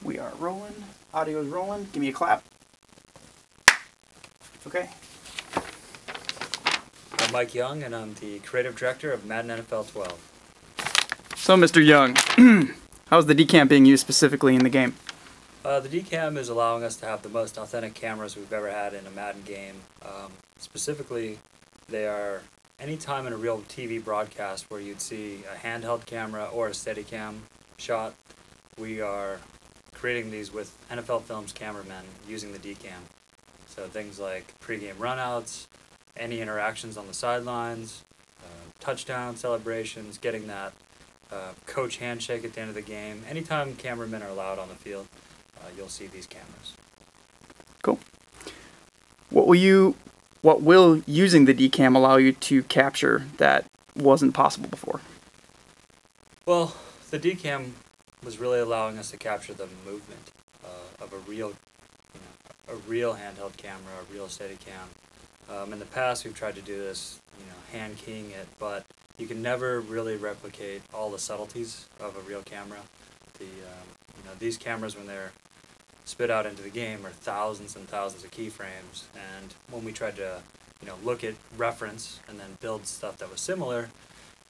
We are rolling. Audio is rolling. Give me a clap. Okay. I'm Mike Young, and I'm the creative director of Madden NFL 12. So, Mr. Young, how's the DCam being used specifically in the game? The DCam is allowing us to have the most authentic cameras we've ever had in a Madden game. Specifically, they are any time in a real TV broadcast where you'd see a handheld camera or a Steadicam shot, we are creating these with NFL Films cameramen using the DCam. So things like pre-game runouts, any interactions on the sidelines, touchdown celebrations, getting that coach handshake at the end of the game. Anytime cameramen are allowed on the field, you'll see these cameras. Cool. What will using the DCam allow you to capture that wasn't possible before? Well, the DCam was really allowing us to capture the movement of a real handheld camera, a real Steadicam. In the past, we've tried to do this, hand keying it, but you can never really replicate all the subtleties of a real camera. These cameras, when they're spit out into the game, are thousands and thousands of keyframes, and when we tried to, look at reference and then build stuff that was similar,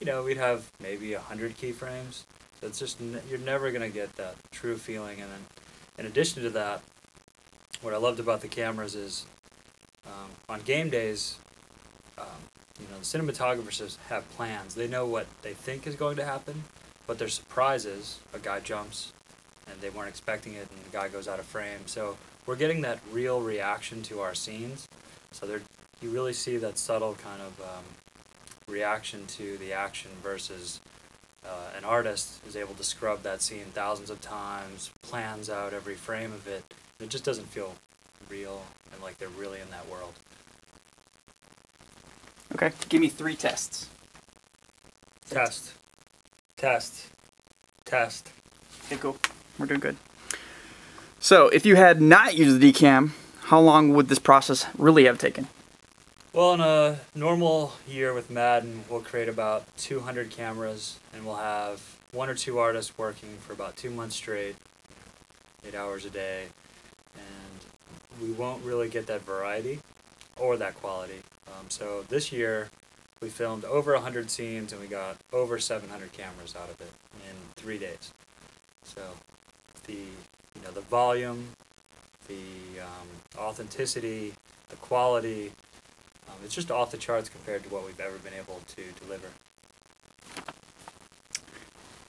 we'd have maybe 100 keyframes. So it's just, you're never going to get that true feeling. And then, in addition to that, what I loved about the cameras is, on game days, the cinematographers have plans. They know what they think is going to happen, but their surprise is a guy jumps and they weren't expecting it and the guy goes out of frame. So we're getting that real reaction to our scenes. So you really see that subtle kind of reaction to the action versus an artist is able to scrub that scene thousands of times, plans out every frame of it. It just doesn't feel real and like they're really in that world. Okay, give me 3 tests. Test. Okay, cool. We're doing good. So, if you had not used the DCam, how long would this process really have taken? Well, in a normal year with Madden, we'll create about 200 cameras, and we'll have 1 or 2 artists working for about 2 months straight, 8 hours a day, and we won't really get that variety or that quality. So this year, we filmed over 100 scenes, and we got over 700 cameras out of it in 3 days. So the volume, the authenticity, the quality, it's just off the charts compared to what we've ever been able to deliver.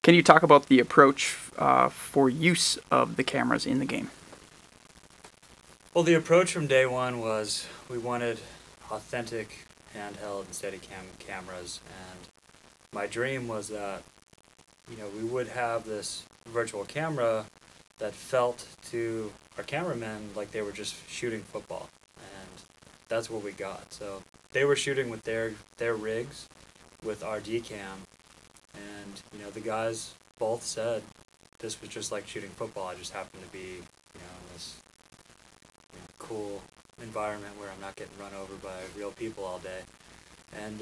Can you talk about the approach for use of the cameras in the game? Well, the approach from day one was we wanted authentic handheld and Steadicam cameras, and my dream was that we would have this virtual camera that felt to our cameramen like they were just shooting football, and that's what we got. So they were shooting with their rigs with our DCam, and the guys both said this was just like shooting football. I just happened to be in this cool environment where I'm not getting run over by real people all day. And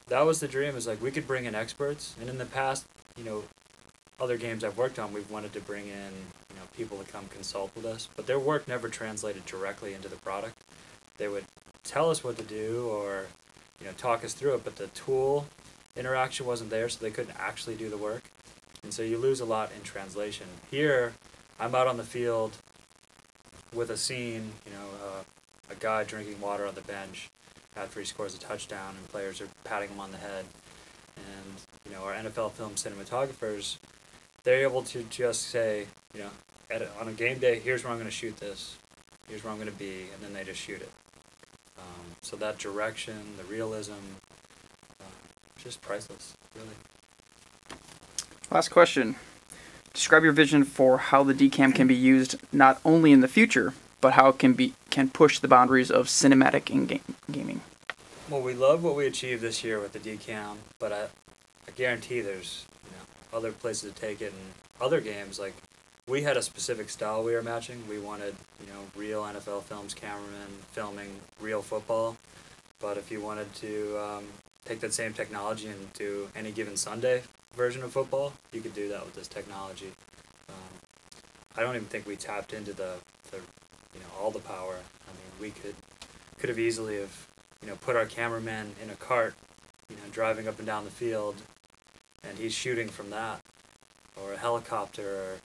that was the dream, is like we could bring in experts. And in the past, other games I've worked on, we've wanted to bring in people to come consult with us, but their work never translated directly into the product. They would tell us what to do or talk us through it, but the tool interaction wasn't there, so they couldn't actually do the work. And so you lose a lot in translation. Here, I'm out on the field with a scene, a guy drinking water on the bench after he scores a touchdown, and players are patting him on the head. And, our NFL film cinematographers, they're able to just say, on a game day, here's where I'm going to shoot this, here's where I'm going to be, and then they just shoot it. So that direction, the realism, just priceless, really. Last question. Describe your vision for how the DCam can be used not only in the future, but how it can push the boundaries of cinematic in gaming. Well, we love what we achieved this year with the DCam, but I guarantee there's other places to take it. And other games, like we had a specific style we were matching. We wanted real NFL Films cameramen filming real football. But if you wanted to take that same technology and do any given Sunday version of football, you could do that with this technology. I don't even think we tapped into the all the power. I mean, we could have easily have, put our cameraman in a cart, driving up and down the field, and he's shooting from that, or a helicopter. Or,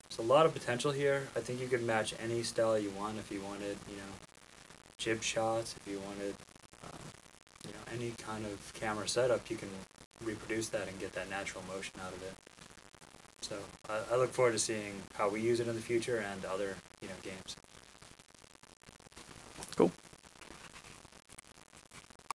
there's a lot of potential here. I think you could match any style you want. If you wanted, jib shots, if you wanted, any kind of camera setup, you can reproduce that and get that natural motion out of it. So I look forward to seeing how we use it in the future and other, games.